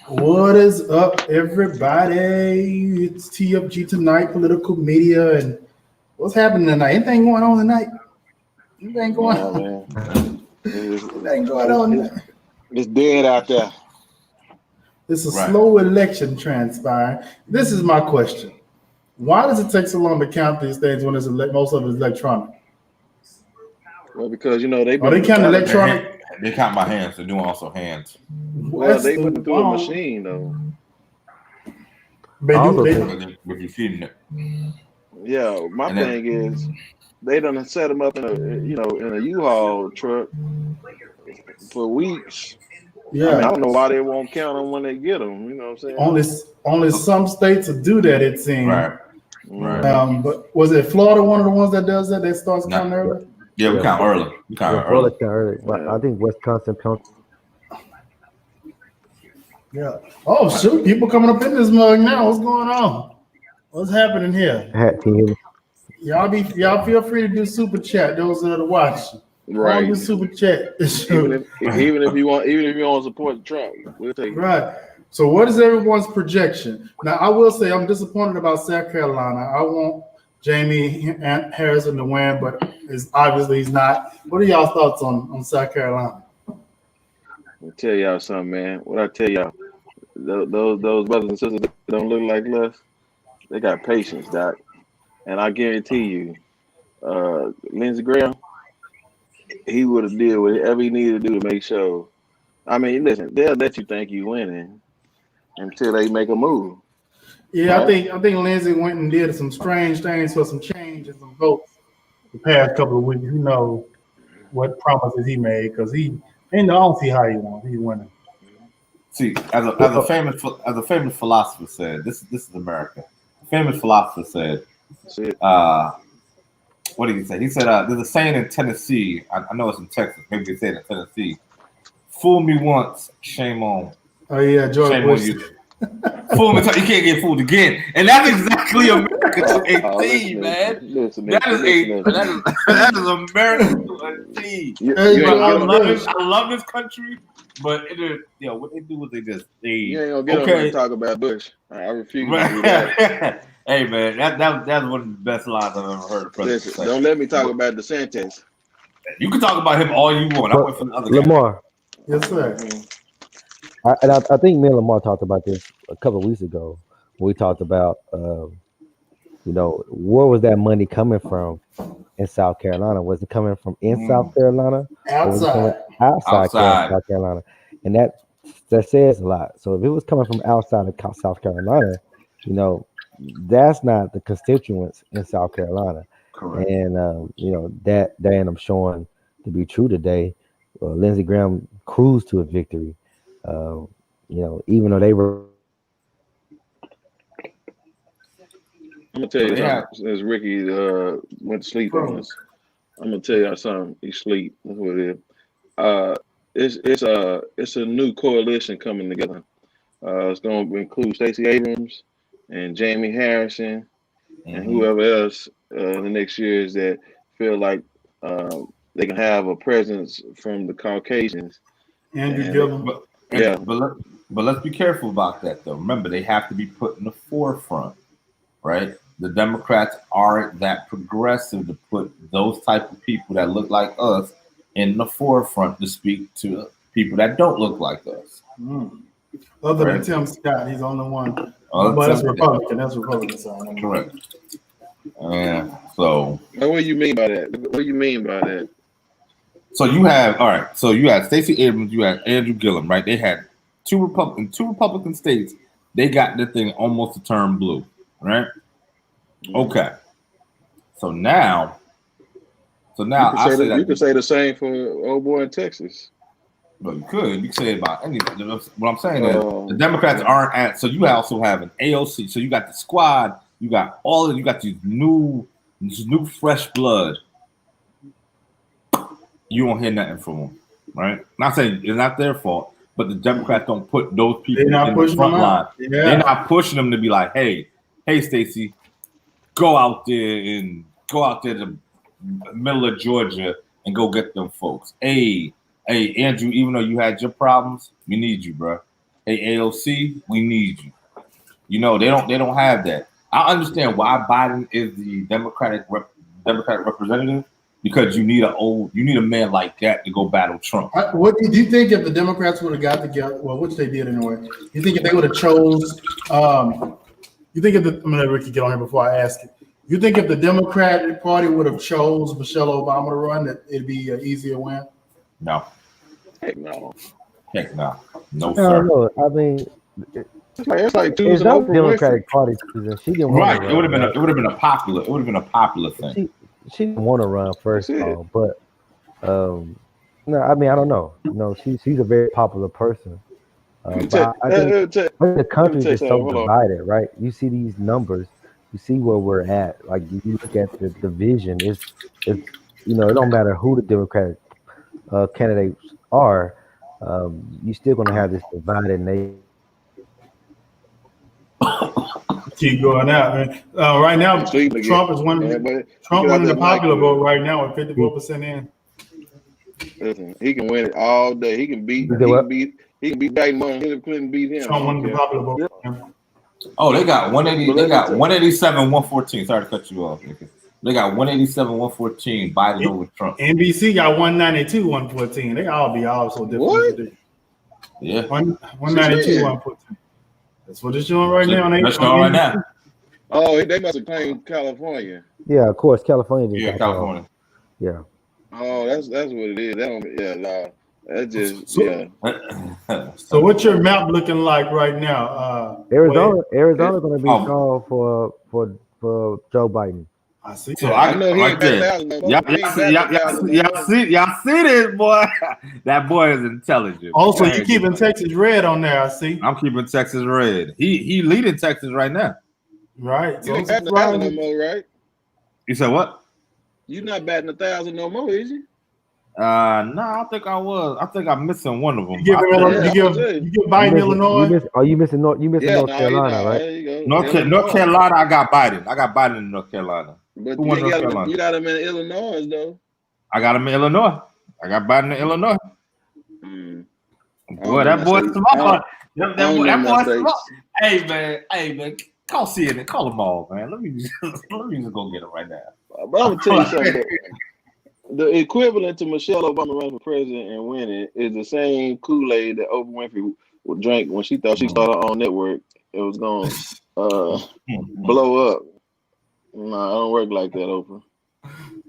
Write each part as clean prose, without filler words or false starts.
What is up, everybody? It's TFG tonight, political media, and what's happening tonight? Anything going on tonight? Anything going Nah, on? man. It's, Anything going it's, on? it's, it's dead out there. It's a Right. slow election transpiring. This is my question: why does it take so long to count these things when most of it's electronic? Well, because they've Are been they counting balloting. electronic? They count by hands. They're doing also hands. Well, That's they the put it through a wrong. machine though. They I do. also They, think If you're feeding it, Yeah, my and then thing is they done set them up in a U-Haul truck for weeks. I mean, I yeah. don't know why they won't count them when they get them. You know what I'm saying? Only some states will do that. It seems. right, right. Mhm. But was it Florida one of the ones that does that? That starts Not, counting early. yeah, we yeah, count early. We count Florida early. can early, but Yeah. I think Wisconsin counts. Yeah. Oh shoot! People coming up in this mug now. What's going on? What's happening here? Can you hear me? Y'all feel free to do super chat. Those that are watching. All Right. do super chat. Even if you want to support Trump, we'll take it. Right. So what is everyone's projection? Now I will say I'm disappointed about South Carolina. I want Jamie Harrison to win, but obviously he's not. What are y'all thoughts on South Carolina? I'll tell y'all something, man. What I tell y'all, those brothers and sisters that don't look like us, they got patience, Doc. And I guarantee you, Lindsey Graham, he would have did whatever he needed to do to make sure. I mean, listen, they'll let you think you winning until they make a move. Yeah, Right? I think Lindsey went and did some strange things for some change and some votes the past couple of weeks. Who knows what promises he made? Because I don't see how he won. He's winning. See, as a famous philosopher said, this is America. A famous philosopher said, That's it. what did he say? He said, "There's a saying in Tennessee. I know it's in Texas. Maybe they say it in Tennessee. Fool me once, shame on, Oh yeah, George shame Bush. on you. Fool me, you can't get fooled again." And that's exactly America to Oh, a T, man. listen, That is America to a T. You Hey, ain't But gonna I get on love there. it. I love this country. But what they do is they You ain't gonna get on there and talk about Bush. I refuse to do that. Hey man, that's one of the best lines I've ever heard. Of President Listen, say. don't let me talk about DeSantis. You can talk about him all you want. I went for the other guy. Lamar, Yes, sir. Mhm. I think me and Lamar talked about this a couple of weeks ago. We talked about, where was that money coming from in South Carolina? Was it coming from in South Carolina, or was it coming Outside. outside Outside. South Carolina? And that says a lot. So if it was coming from outside of South Carolina, that's not the constituents in South Carolina. Correct. And that end up showing to be true today. Lindsey Graham cruised to a victory. Uh, even though they were I'm gonna tell So you they have something. Since Ricky went to sleep on Bro. us, I'm gonna tell y'all something. He sleep. That's what it is. Uh, it's a new coalition coming together. It's gonna include Stacey Abrams and Jamie Harrison and whoever else in the next years that feel like they can have a presence from the Caucasians. Andrew And Gillum. yeah, but let's be careful about that though. Remember, they have to be put in the forefront, right? The Democrats aren't that progressive to put those type of people that look like us in the forefront to speak to people that don't look like us. Other than Right. Tim Scott, he's the only one. Other But that's Tim- Republican. That's Republican side. Correct. So what do you mean by that? What do you mean by that? you have all right. So you had Stacey Abrams, you had Andrew Gillum, right? They had two Republican states. They got the thing almost to turn blue, right? Okay. So now I say You that could say the same for old boy in Texas. well, you could say it about anything. What I'm saying is the Um, Democrats aren't at. So you also have an AOC. So you got the squad. You got you got these new fresh blood. You won't hear nothing from them, right? Not saying it's not their fault, but the Democrats don't put those people They're not in the pushing front them line. out. They're Yeah. not pushing them to be like, hey, Stacey, go out there to middle of Georgia and go get them folks. Hey, Andrew, even though you had your problems, we need you, bro. hey AOC, we need you. You know, they don't have that. I understand why Biden is the Democratic representative, because you need a man like that to go battle Trump. What do you think if the Democrats would have got together? Well, which they did anyway. You think if they would have chose? You think if I'm gonna let Ricky get on here before I ask it. You think if the Democratic Party would have chose Michelle Obama to run, that it'd be an easier win? No. Heck no. Heck no. No, I sir. don't know. I mean, It's like it's choosing not Oprah Democratic Winfrey. Party season. She didn't Right. want It would have been a popular thing. She didn't want to run first of That's it. all, but no, I mean I don't know. You know, she's a very popular person. But I think the country is just so Hold on. divided, right? You see these numbers, you see where we're at. Like you look at the division, it's you know, it don't matter who the Democratic candidates are, you're still gonna have this divided nation. Keep going out, man. Right now, Trump is winning. Trump winning the popular vote right now with 54% in. Listen, he can win it all day. He can beat. He can beat Biden. Hillary Clinton beat him. Trump winning the popular vote. Oh, they got 180. They got 187, 114. Sorry to cut you off. They got 187, 114. Biden over Trump. NBC got 192, 114. They all be all so different. What? Yeah. 192, 114. That's what it's showing right now. That's showing right now. Oh, they must have claimed California. Yeah, of course, California. Just Yeah, got California. Yeah. Oh, that's what it is. That don't, yeah, nah. That's just So what's your map looking like right now? Arizona going to be Oh. called for Joe Biden. I see. So that. I know he right ain't there. that Y'all see this, boy. That boy is intelligent. Also, Go you ahead, keeping boy. Texas red on there. I see. I'm keeping Texas red. He leading Texas right now. Right. So You I'm ain't batting 1,000 no surprised. more, right? You said what? You not batting 1,000 no more, is you? No, I think I was. I think I'm missing one of them. You give Biden Illinois. You missing North Carolina, right? There you go. North Carolina, I got Biden. I got Biden in North Carolina. But Who won North Carolina? you got him in Illinois, though. I got him in Illinois. I got Biden in Illinois. Mm. Boy, that boy smart. That boy smart. States. Hey man, call CNN, call them all, man. Let me just go get him right now. But I'm gonna tell you something. The equivalent to Michelle Obama running for president and winning is the same Kool-Aid that Oprah Winfrey would drink when she thought she started her own network. It was going to blow up. No, I don't work like that, Oprah.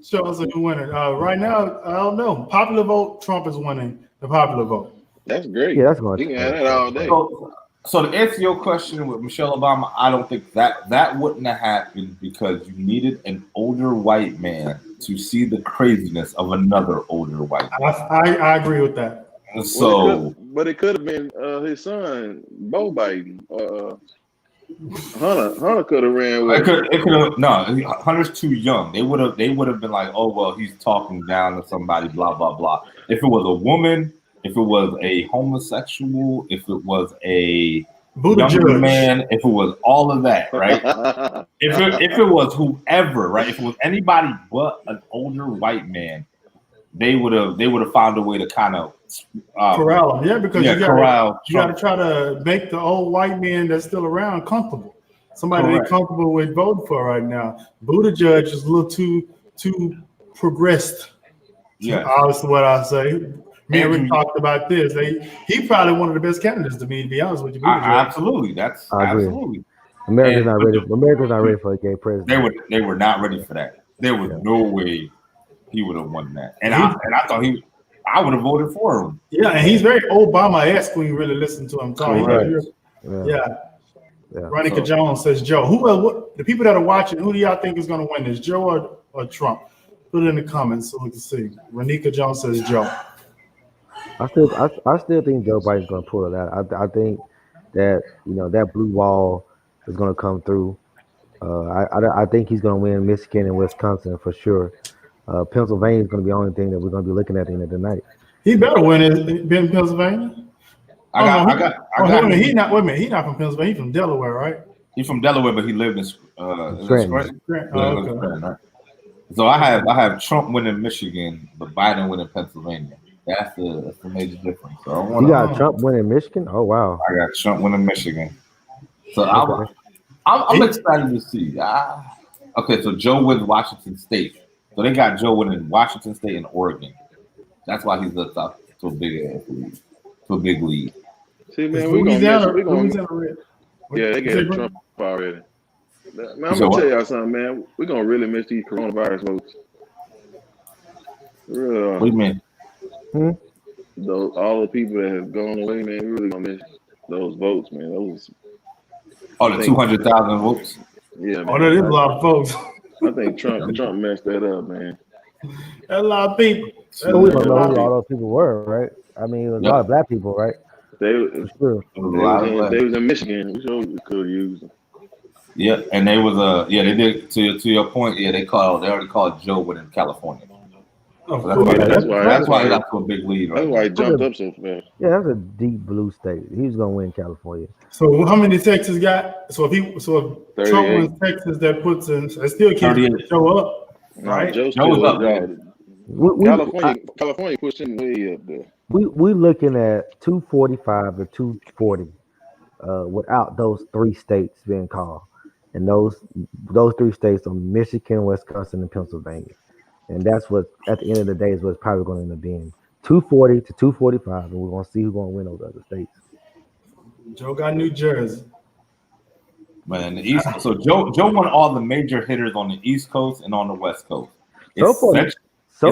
Show us who winning. Right now, I don't know. Popular vote, Trump is winning the popular vote. That's great. Yeah, that's going You can have that all day. So to answer your question with Michelle Obama, I don't think that wouldn't have happened because you needed an older white man to see the craziness of another older white man. I agree with that. So, but it could have been his son, Bo Biden. Hunter could have ran with. it could have no. Hunter's too young. They would have been like, oh well, he's talking down to somebody, blah blah blah. If it was a woman, if it was a homosexual, if it was a younger man, if it was all of that, right? if it was whoever, right? If it was anybody but an older white man, they would have found a way to kind of corral him. Yeah, because you got to try to make the old white man that's still around comfortable. Somebody they're comfortable with voting for right now. Buttigieg is a little too progressed. Yeah, that's what I say. Me and Rick talked about this. He probably one of the best candidates to be honest with you. Absolutely, absolutely. America's not ready for a gay president. They were not ready for that. There was no way he would have won that. And I thought I would have voted for him. Yeah, and he's very Obama-esque when you really listen to him talk. Yeah. Ronica Jones says Joe. What the people that are watching, who do y'all think is going to win this, Joe or Trump? Put it in the comments so we can see. Ronica Jones says Joe. I still think Joe Biden's going to pull it out. I think that that blue wall is going to come through. I think he's going to win Michigan and Wisconsin for sure. Pennsylvania is going to be the only thing that we're going to be looking at the end of the night. He better win it in Pennsylvania. He's not from Pennsylvania. He's from Delaware, right? He's from Delaware, but he lived in Scranton. Okay. So I have Trump winning Michigan, but Biden winning Pennsylvania. That's the major difference. So You got Trump winning Michigan? Oh wow. I got Trump winning Michigan. So Okay. I'm excited to see. Okay, so Joe wins Washington State. So they got Joe winning Washington State and Oregon. That's why he's up to a big lead. See, man, Is we Louisiana, gonna Louisiana red. yeah, they Say, got bro? Trump already. Man, I'm So gonna what? tell y'all something, man. We're gonna really miss these coronavirus votes. What do Real, you mean? all the people that have gone away, man, we really gonna miss those votes, man. Those, Oh, the 200,000 votes. yeah, man. Oh, that is a lot of folks. I think Trump messed that up, man. That's a lot of people. That's But we don't a know lot who of all people. those people were, right? I mean, it was a lot of black people, right? They For sure. they was in Michigan. We sure could have used them. Yeah, and they was they did to your point. Yeah, they already called Joe winning California. Of So course. that's why he got to a big lead. That's why he jumped up so fast. Yeah, that's a deep blue state. He was gonna win California. So how many Texas got? So if Trump 38. wins Texas, that puts in. I still can't 38. show up, No, right? Joe's Joe's still up, up. California pushed him way up there. We looking at 245 or 240 without those three states being called, and those three states are Michigan, Wisconsin, and Pennsylvania, and that's what at the end of the day is what's probably going to end up being 240 to 245, and we're going to see who's going to win those other states. Joe got New Jersey. Man, the East. So Joe won all the major hitters on the East Coast and on the West Coast. It's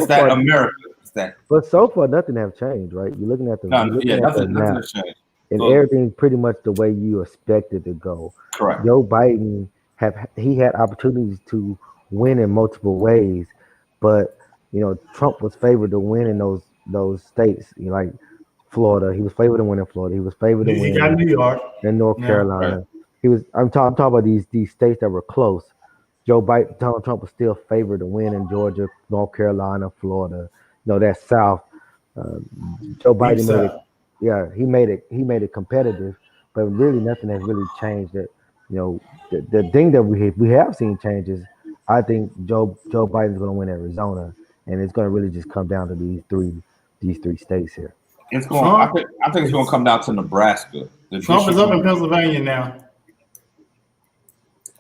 that America. It's that. But so far, nothing have changed, right? You're looking at the Nothing map, has changed. and So, everything's pretty much the way you expected to go. correct. Joe Biden had opportunities to win in multiple ways, but Trump was favored to win in those states. Like Florida, he was favored to win in Florida. He was favored to He win got New York. in North Yeah, Carolina. right. I'm talking about these states that were close. Donald Trump was still favored to win in Georgia, North Carolina, Florida. That South. Joe Biden made it. Yeah, he made it competitive, but really nothing has really changed. That the thing that we have seen changes. I think Joe Biden's going to win Arizona, and it's going to really just come down to these three states here. It's going. I think it's going to come down to Nebraska. Trump is up in Pennsylvania now.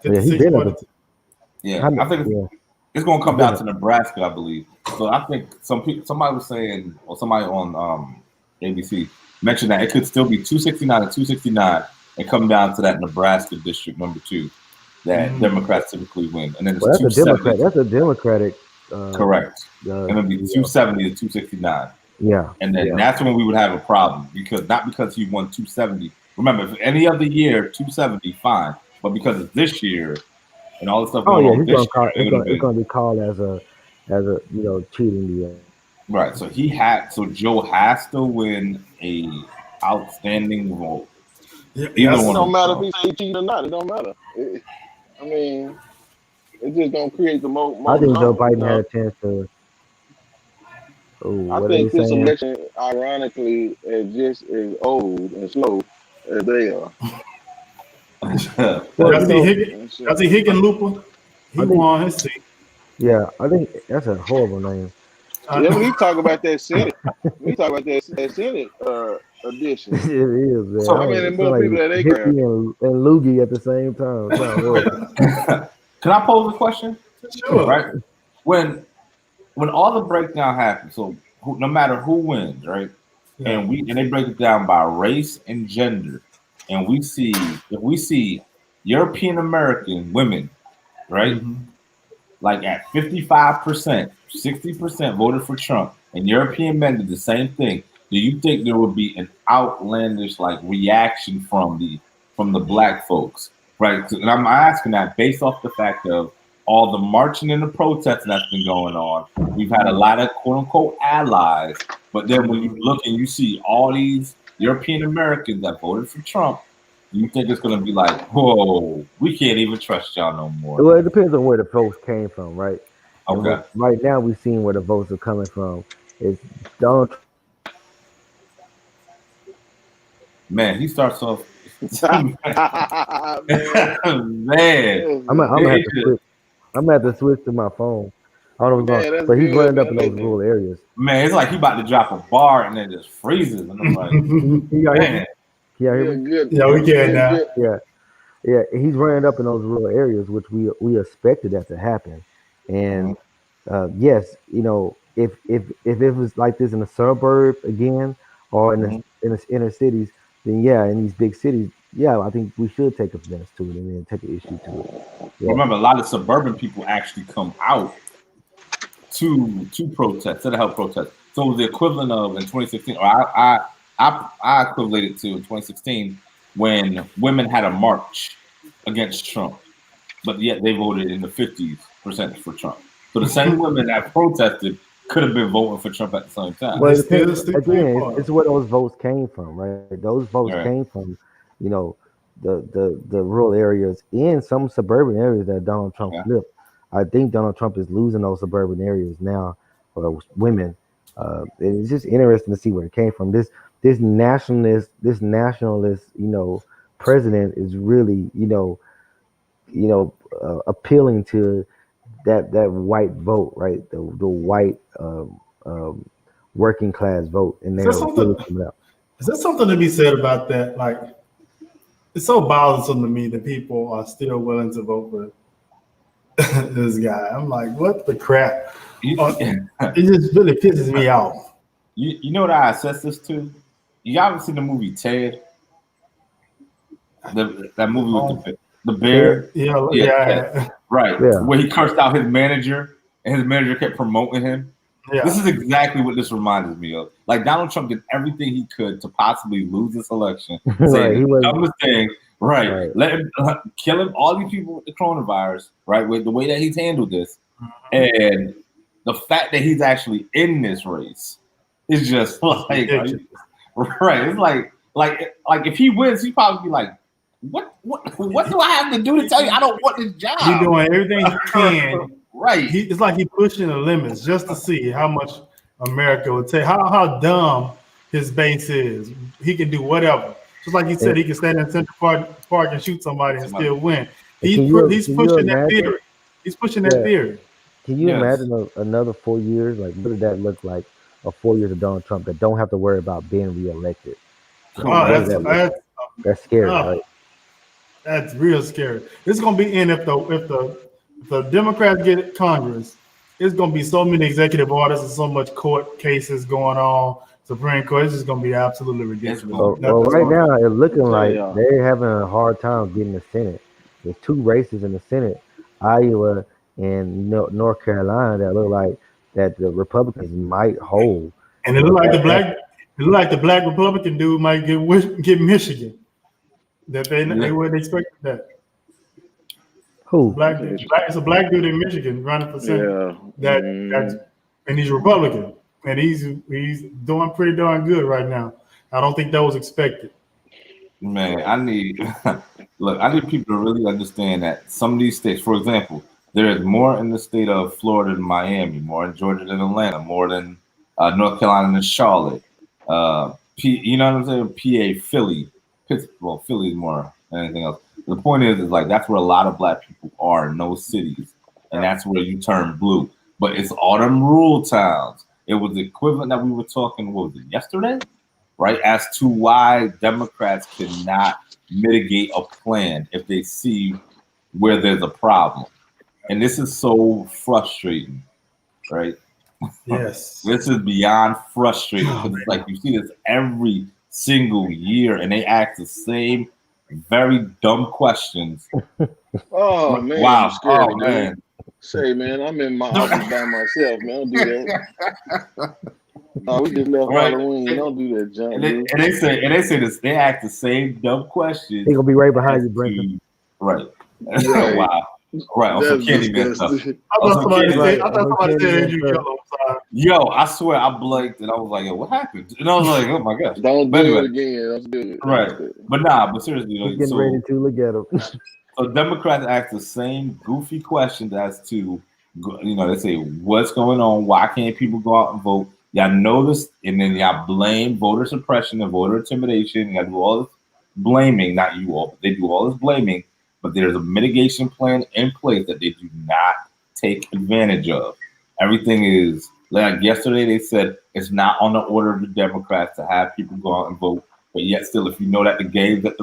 Yeah, he did it. Yeah, I think it's going to come down to Nebraska, I believe. So I think somebody was saying, or somebody on ABC mentioned that it could still be 269 and 269 and come down to that Nebraska district number 2 that Democrats typically win, and then it's 270. That's a Democratic. Correct. And it'll be 270 to 269. Yeah. And then that's when we would have a problem not because he won 270. Remember, if any other year 270, fine, but because of this year. And all the stuff going on this year, it's going to be called as a cheating deal. Right. So Joe has to win a outstanding vote. Yeah, It don't matter if he's cheating or not. It don't matter. I mean, it's just gonna create the most. I think Joe Biden had a chance to. I think this election, ironically, is just as old and slow as they are. I see Hickenlooper. He won his seat. Yeah, I think that's a horrible name. Yeah, we talk about that Senate. We talk about that Senate edition. It is, man. So how many more people that they grab? And Loogie at the same time. Can I pose a question? Sure. Right. When all the breakdown happens, so no matter who wins, right? Yeah. And they break it down by race and gender, and if we see European American women, right? Mm-hmm. Like at 55%, 60% voted for Trump, and European men did the same thing. Do you think there would be an outlandish reaction from the black folks, right? And I'm asking that based off the fact of all the marching and the protesting that's been going on. We've had a lot of quote unquote allies, but then when you look and you see all these European Americans that voted for Trump, you think it's going to be like, whoa, we can't even trust y'all no more? Well, it depends on where the votes came from, right? Okay. Right now, we've seen where the votes are coming from. It's Donald. Man, he starts off. Man, I'm gonna have to switch to my phone. I don't know what's Man, going, that's but he's good, running up in man. those rural areas. Man, it's like he about to drop a bar and then just freezes. And I'm like, Can y'all hear me? man, Can y'all hear Yeah, me? good. Yeah, we can Good, now. good. Yeah, he's running up in those rural areas, which we expected that to happen. And yes, you know, if it was like this in the suburb again, or in the inner cities, then yeah, in these big cities, yeah, I think we should take offense to it and then take an issue to it. Yeah. remember, a lot of suburban people actually come out to protest, to help protest. So it was the equivalent of in 2016, or I equated to in 2016 when women had a march against Trump, but yet they voted in the 50% for Trump. So the same women that protested could have been voting for Trump at the same time. Well, They it depends. still Again, playing it's where those votes came from, right? Those votes Right. came from, you know, the rural areas and some suburban areas that Donald Trump Yeah. flipped. I think Donald Trump is losing those suburban areas now, or women. It's just interesting to see where it came from. This nationalist, you know, president is really, appealing to that white vote, right? The white working class vote, and Is they're there something? really coming out. Is there something to be said about that? Like, it's so bothersome to me that people are still willing to vote for this guy. I'm like, what the crap? You, It just really pisses me off. you know what I assess this to? You ever seen the movie Ted? That movie with the bear? Yeah. Right. Yeah. Where he cursed out his manager and his manager kept promoting him. Yeah. This is exactly what this reminds me of. Like Donald Trump did everything he could to possibly lose this election. Right, Saying he the was- dumbest thing. Right. Right. Let him kill him, all these people with the coronavirus, right? With the way that he's handled this. And the fact that he's actually in this race is just like right. It's like if he wins, he'd probably be like, what do I have to do to tell you I don't want this job? He's doing everything he can. Right. It's like he's pushing the limits just to see how much America would take. How dumb his base is. He can do whatever. Just like he said, he can stand in Central Park and shoot somebody and still win. He's pushing that theory. He's pushing that theory. Can you Yes. imagine another 4 years? Like, what did that look like? 4 years of Donald Trump that don't have to worry about being reelected. That's scary, right? That's real scary. It's gonna be in if the Democrats get Congress, it's gonna be so many executive orders and so much court cases going on. Supreme Court, it's just gonna be absolutely ridiculous. Well, right now it's looking like y'all. they're having a hard time getting the Senate. There's 2 races in the Senate, Iowa and North Carolina, that look like that the Republicans might hold. And it look like the black Republican dude might get Michigan. That they wouldn't expect that. Who? It's a black dude in Michigan running for Senate. Yeah. And he's Republican, and he's doing pretty darn good right now. I don't think that was expected. Man, I need people to really understand that some of these states, for example, there is more in the state of Florida than Miami, more in Georgia than Atlanta, more than North Carolina than Charlotte. You know what I'm saying? PA, Philly, Pittsburgh. Well, Philly is more than anything else. The point is like that's where a lot of black people are in those cities, and that's where you turn blue. But it's all them rural towns. It was the equivalent that we were talking, what was it, yesterday? Right? As to why Democrats cannot mitigate a plan if they see where there's a problem. And this is so frustrating, right? Yes. This is beyond frustrating because it's like you see this every single year and they ask the same very dumb questions. Oh man, Wow. I'm scared, Oh man. Say, man, I'm in my office by myself, man. Don't do that. No, we just left Right. Halloween. Don't do that, John. And they say this. They ask the same dumb questions. They're gonna be right behind you, Brenton. Right. Right. Wow. Right. On some That's Candyman stuff. disgusting. I thought somebody Right. said Andrew Keller. I'm sorry. Yo, I swear I blinked and I was like, yo, what happened? And I was like, oh my gosh. Don't But do anyway. it again. Don't do it. Right. But seriously, He's like, getting ready to look at him. So Democrats ask the same goofy questions as to, they say, what's going on? Why can't people go out and vote? Y'all know this, and then y'all blame voter suppression and voter intimidation. Y'all do all this blaming, not you all, but they do all this blaming, but there's a mitigation plan in place that they do not take advantage of. Everything is like yesterday. They said it's not on the order of the Democrats to have people go out and vote, but yet still, if you know that the game that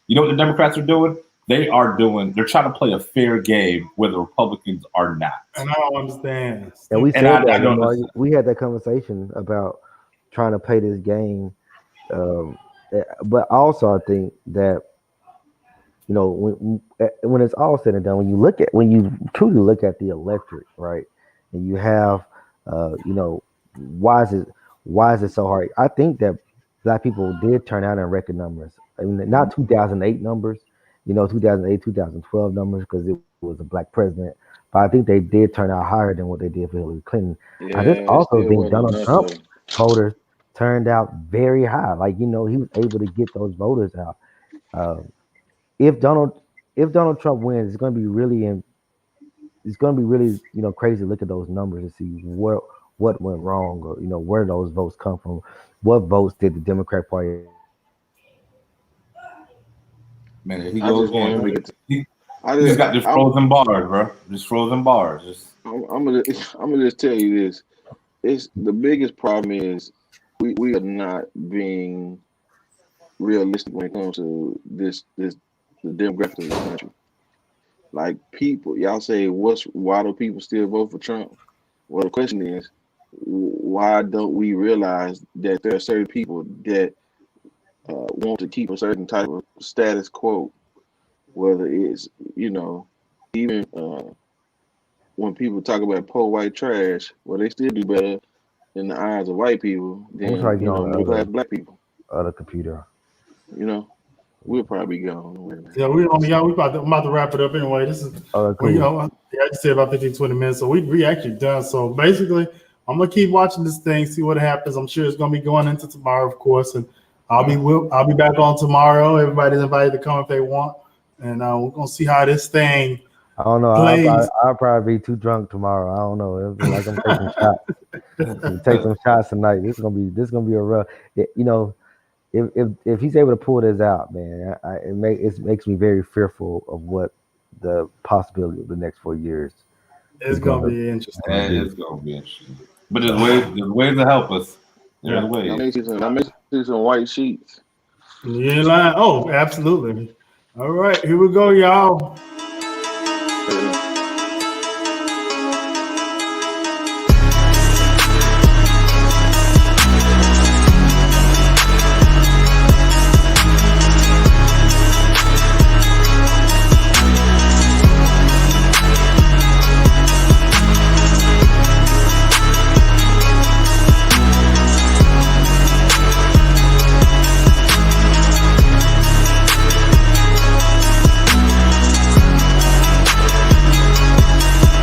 you know what the Democrats are doing, they're trying to play a fair game where the Republicans are not. And I don't understand. And we said I that don't Lamar, understand. we had that conversation about trying to play this game. But also, I think that when it's all said and done, when you truly look at the electorate, right, and you have, why is it so hard? I think that Black people did turn out in record numbers. I mean, not 2008 numbers, 2008, 2012 numbers, because it was a Black president. But I think they did turn out higher than what they did for Hillary Clinton. Yeah, I just it also still think wasn't Donald enough Trump though. voters turned out very high. Like, he was able to get those voters out. If Donald Trump wins, it's going to be really crazy to look at those numbers and see what went wrong, or where those votes come from. What votes did the Democrat Party? Man, he I goes just want him to again. get. He I just just, got just frozen bars, bro. Just frozen bars. I'm gonna just tell you this. It's the biggest problem is we are not being realistic when it comes to the demographics of the country. Like, people, y'all say, why do people still vote for Trump? Well, the question is, why don't we realize that there are certain people that want to keep a certain type of status quo, whether it's, even when people talk about poor white trash, well, they still do better in the eyes of white people than, middle class Black people. Other computer. We'll probably go. Yeah, I'm about to wrap it up anyway. This is, Cool. I just said about 15, 20 minutes. So we actually done. So basically, I'm gonna keep watching this thing, see what happens. I'm sure it's gonna be going into tomorrow, of course, and I'll be back on tomorrow. Everybody's invited to come if they want, and we're gonna see how this thing. I don't know. plays. I'll probably be too drunk tomorrow. I don't know. It'll be like I'm taking shots. Take some shots tonight. This is gonna be a rough. If he's able to pull this out, man, it makes me very fearful of what the possibility of the next 4 years. It's gonna be interesting. It's gonna be interesting. But there's ways to help us. There's ways. I make you some white sheets. You ain't lying. Oh, absolutely. All right, here we go, y'all.